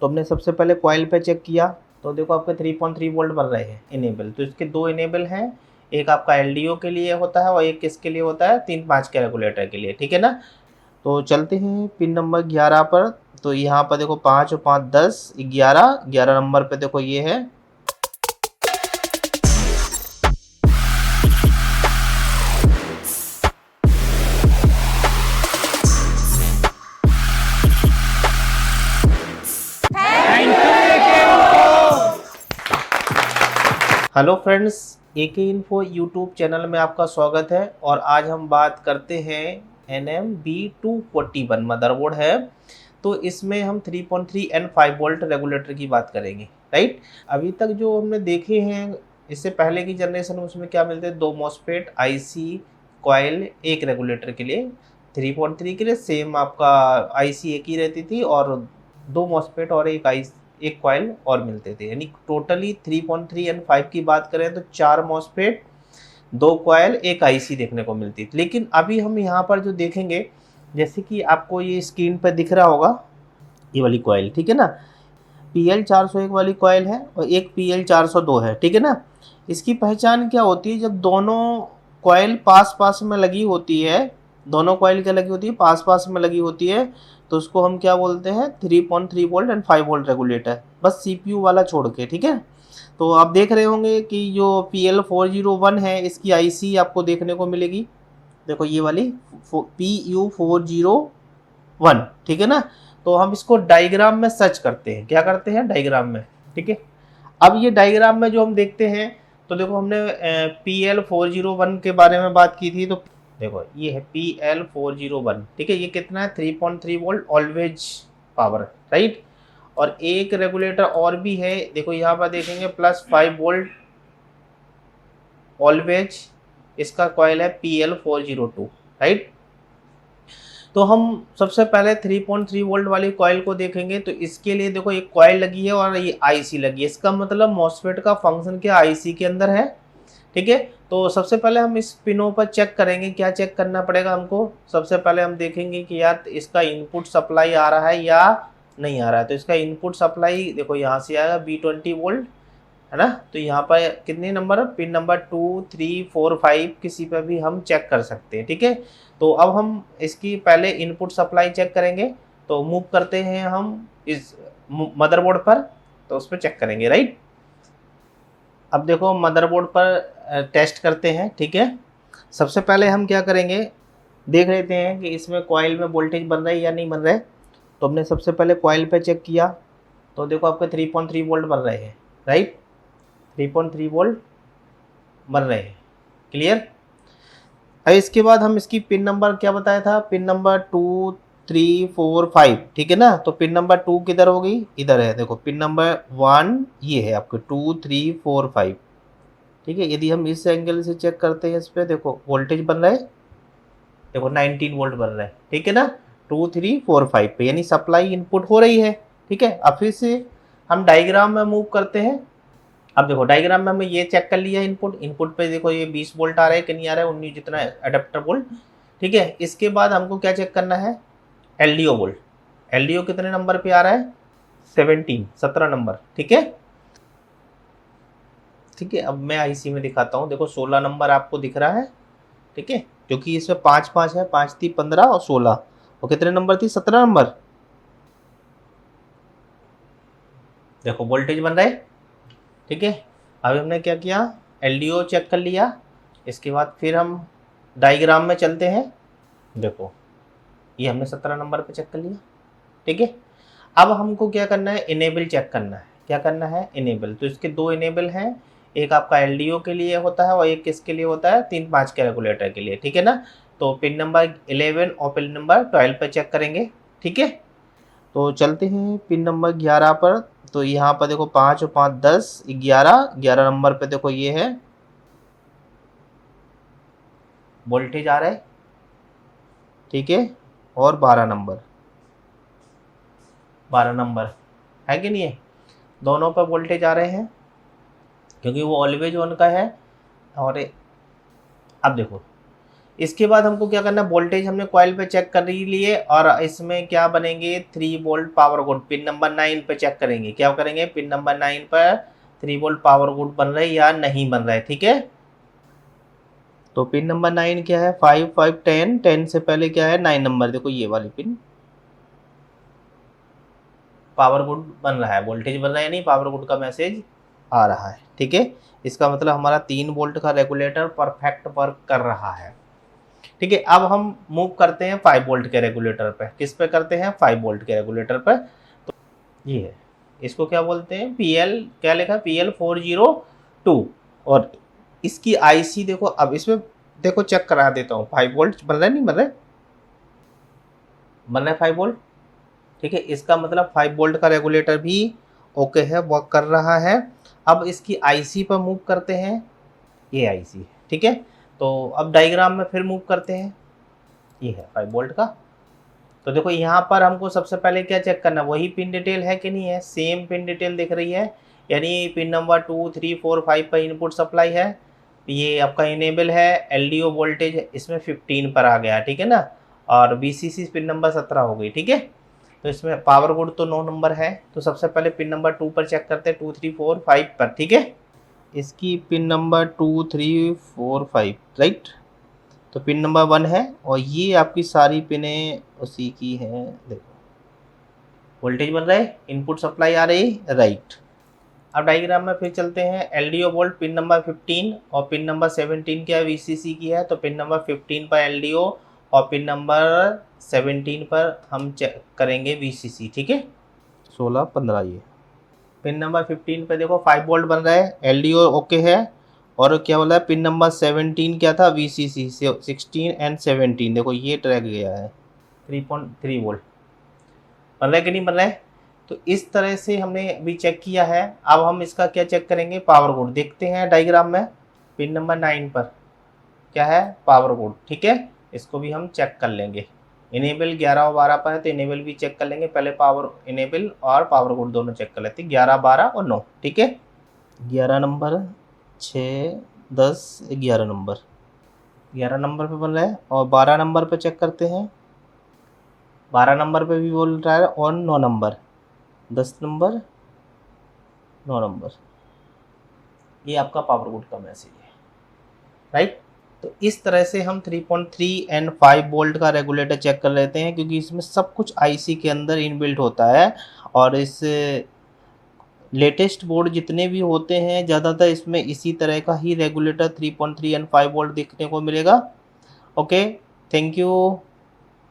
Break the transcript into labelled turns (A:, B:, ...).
A: तो हमने सबसे पहले कॉइल पे चेक किया तो देखो आपके 3.3 वोल्ट बन रहे हैं इनेबल। तो इसके दो इनेबल हैं, एक आपका एलडीओ के लिए होता है और एक किसके लिए होता है, 3-5 के रेगुलेटर के लिए, ठीक है ना। तो चलते हैं पिन नंबर 11 पर। तो यहाँ पर देखो 5 और 5 10 11, 11 नंबर पे देखो ये है। हेलो फ्रेंड्स, एके इन्फो यूट्यूब चैनल में आपका स्वागत है। और आज हम बात करते हैं NMB241 मदरबोर्ड है। तो इसमें हम 3.3 एंड 5 वोल्ट रेगुलेटर की बात करेंगे, राइट। अभी तक जो हमने देखे हैं इससे पहले की जनरेशन में, उसमें क्या मिलते हैं, 2 मॉसफेट, आईसी, कॉइल, एक रेगुलेटर के लिए। 3.3 के लिए सेम आपका आईसी एक ही रहती थी और 2 मॉसफेट और एक कॉइल और मिलते थे। यानी टोटली 3.3 एंड 5 की बात करें तो 4 मॉसफेट, 2 कॉइल, एक आईसी देखने को मिलती थी। लेकिन अभी हम यहाँ पर जो देखेंगे, जैसे कि आपको ये स्क्रीन पर दिख रहा होगा, ये वाली कॉइल, ठीक है ना, PL401 वाली कॉइल है और एक PL402 है, ठीक है ना। इसकी पहचान क्या होती है, जब दोनों कॉइल पास पास में लगी होती है, दोनों कॉइल क्या लगी होती है, पास पास में लगी होती है, तो उसको हम क्या बोलते हैं, 3.3 वोल्ट एंड 5 वोल्ट रेगुलेटर, बस सीपीयू वाला छोड़ के, ठीक है। तो आप देख रहे होंगे कि जो PL401 है इसकी आईसी आपको देखने को मिलेगी, देखो ये वाली PU401, ठीक है ना। तो हम इसको डायग्राम में सर्च करते हैं, क्या करते हैं, डायग्राम में, ठीक है। अब ये डायग्राम में जो हम देखते हैं, तो देखो हमने PL401 के बारे में बात की थी। तो देखो ये है PL401, ठीक है। ये कितना है, 3.3 वोल्ट ऑलवेज पावर, राइट। और एक रेगुलेटर और भी है, देखो यहाँ पर देखेंगे, +5 वोल्ट ऑलवेज, इसका कॉइल है PL402, राइट। तो हम सबसे पहले 3.3 वोल्ट वाली कॉइल को देखेंगे। तो इसके लिए देखो एक कॉइल लगी है और ये आईसी लगी है, इसका मतलब मॉसफेट का फंक्शन क्या आईसी के अंदर है, ठीक है। तो सबसे पहले हम इस पिनों पर चेक करेंगे, क्या चेक करना पड़ेगा हमको। सबसे पहले हम देखेंगे कि यार इसका इनपुट सप्लाई आ रहा है या नहीं आ रहा है। तो इसका इनपुट सप्लाई देखो यहाँ से आएगा B20 वोल्ट, है ना। तो यहाँ पर कितने नंबर, पिन नंबर 2, 3, 4, 5 किसी पर भी हम चेक कर सकते हैं, ठीक है। तो अब हम इसकी पहले इनपुट सप्लाई चेक करेंगे। तो मूव करते हैं हम इस मदरबोर्ड पर, तो उस पर चेक करेंगे, राइट। अब देखो मदरबोर्ड पर टेस्ट करते हैं, ठीक है। सबसे पहले हम क्या करेंगे, देख लेते हैं कि इसमें कॉइल में वोल्टेज बन रहा है या नहीं बन रहा है। तो हमने सबसे पहले कॉइल पे चेक किया, तो देखो आपके 3.3 वोल्ट बन रहे हैं, राइट। 3.3 वोल्ट बन रहे हैं, क्लियर। अब इसके बाद हम इसकी पिन नंबर क्या बताया था, पिन नंबर 2, 3, 4, 5, ठीक है ना। तो पिन नंबर 2 किधर होगी, इधर है, देखो पिन नंबर 1 ये है आपके, 2, 3, 4, 5, ठीक है। यदि हम इस एंगल से चेक करते हैं इस पर, देखो वोल्टेज बन रहा है, देखो 19 वोल्ट बन रहा है, ठीक है ना, 2, 3, 4, 5 पे, यानी सप्लाई इनपुट हो रही है, ठीक है। अब फिर से हम डायग्राम में मूव करते हैं। अब देखो डायग्राम में हमने ये चेक कर लिया, इनपुट पे देखो ये 20 वोल्ट आ रहा है कि नहीं आ रहा है, 19 जितना अडेप्टर वोल्ट, ठीक है। इसके बाद हमको क्या चेक करना है, एलडीओ वोल्ट। एलडीओ कितने नंबर पे आ रहा है, 17 नंबर, ठीक है, ठीक है। अब मैं आईसी में दिखाता हूँ, देखो 16 नंबर आपको दिख रहा है, ठीक है, क्योंकि इसमें 5-5 है, 5 थी 15 और 16, और कितने नंबर थी, 17 नंबर। देखो वोल्टेज बन रहा है, ठीक है। अभी हमने क्या किया, एलडीओ चेक कर लिया। इसके बाद फिर हम डायग्राम में चलते हैं, देखो ये हमने 17 नंबर पे चेक कर लिया, ठीक है। अब हमको क्या करना है, इनेबल चेक करना है, क्या करना है, इनेबल। तो इसके दो इनेबल हैं, एक आपका एलडीओ के लिए होता है और एक किसके लिए होता है, 3-5 के रेगुलेटर के लिए, ठीक है ना। तो पिन नंबर 11 और पिन नंबर 12 पर चेक करेंगे, ठीक है। तो चलते हैं पिन नंबर 11 पर। तो यहाँ पर देखो 5 और 5 10 11, 11 नंबर पे देखो ये है, वोल्टेज आ रहा है, ठीक है। और 12 नंबर, 12 नंबर है कि नहीं है, दोनों पर वोल्टेज आ रहे हैं क्योंकि वो ऑलवेज ऑन का है। और अब देखो इसके बाद हमको क्या करना है, वोल्टेज हमने कॉइल पे चेक कर लिए और इसमें क्या बनेंगे 3 volt power good pin number 9 पे चेक करेंगे। क्या करेंगे, पिन नंबर 9 पर 3 वोल्ट पावर गुड बन रहे या नहीं बन रहे। ठीक है, तो पिन नंबर 9 क्या है 5 5 10, 10 से पहले क्या है 9 नंबर, देखो ये वाली पिन पावर गुड बन रहा है, वोल्टेज बन रहा है नहीं, पावर गुड का मैसेज आ रहा है। ठीक है, इसका मतलब हमारा 3 वोल्ट का रेगुलेटर परफेक्ट वर्क कर रहा है। ठीक है, अब हम मूव करते हैं 5 वोल्ट के रेगुलेटर पे। किस पे करते हैं, 5 वोल्ट के रेगुलेटर पे। तो ये है, इसको क्या बोलते हैं, PL, क्या लिखा है PL402। और इसकी IC देखो, अब इसमें देखो चेक करा देता हूँ 5 वोल्ट बन रहा है नहीं बन रहा है, बन रहा है 5 वोल्ट। ठीक है, इसका मतलब 5 वोल्ट का रेगुलेटर भी ओके है, वर्क कर रहा है। अब इसकी IC पर मूव करते हैं, ये IC है। ठीक है, तो अब डायग्राम में फिर मूव करते हैं, ये है 5 वोल्ट का। तो देखो यहाँ पर हमको सबसे पहले क्या चेक करना है, वही पिन डिटेल है कि नहीं है, सेम पिन डिटेल दिख रही है, यानी पिन नंबर 2 3 4 5 पर इनपुट सप्लाई है, ये आपका इनेबल है। LDO वोल्टेज इसमें 15 पर आ गया। ठीक है ना, और VCC पिन नंबर 17 हो गई। ठीक है, तो इसमें पावर गुड तो 9 नंबर है, तो सबसे पहले पिन नंबर 2 पर चेक करते हैं, 2 3 4 5 पर। ठीक है, इसकी पिन नंबर 2 3 4 5 राइट, तो पिन नंबर 1 है और ये आपकी सारी पिनें उसी की हैं। देखो वोल्टेज बन रहा है, इनपुट सप्लाई आ रही राइट। अब डायग्राम में फिर चलते हैं, LDO वोल्ट पिन नंबर 15 और पिन नंबर 17 क्या है, VCC की है, तो पिन नंबर 15 पर LDO और पिन नंबर 17 पर हम चेक करेंगे VCC। ठीक है, 16 15 ये पिन नंबर 15 पे देखो 5 वोल्ट बन रहा है, LDO ओके है, और क्या बोला है पिन नंबर 17 क्या था, VCC 16 एंड 17, देखो ये ट्रैक गया है 3.3 वोल्ट बन रहा है कि नहीं बन रहा है। तो इस तरह से हमने भी चेक किया है। अब हम इसका क्या चेक करेंगे, पावर गुड देखते हैं डायग्राम में, पिन नंबर 9 पर क्या है पावर गुड। ठीक है, इसको भी हम चेक कर लेंगे। इनेबल 11 और 12 पर है, तो इनेबल भी चेक कर लेंगे, पहले पावर इनेबल और पावर गुड दोनों चेक कर लेते हैं, 11 12 और 9। ठीक है, 11 नंबर 6 10 11 नंबर, 11 नंबर पे बन रहा है, और 12 नंबर पे चेक करते हैं, 12 नंबर पे भी बोल रहा है, और 9 नंबर 10 नंबर 9 नंबर, ये आपका पावर गुड का मैसेज है राइट। तो इस तरह से हम 3.3 एंड 5 वोल्ट का रेगुलेटर चेक कर लेते हैं, क्योंकि इसमें सब कुछ IC के अंदर इनबिल्ट होता है, और इस लेटेस्ट बोर्ड जितने भी होते हैं ज़्यादातर इसमें इसी तरह का ही रेगुलेटर 3.3 एंड 5 वोल्ट देखने को मिलेगा। Okay, thank you.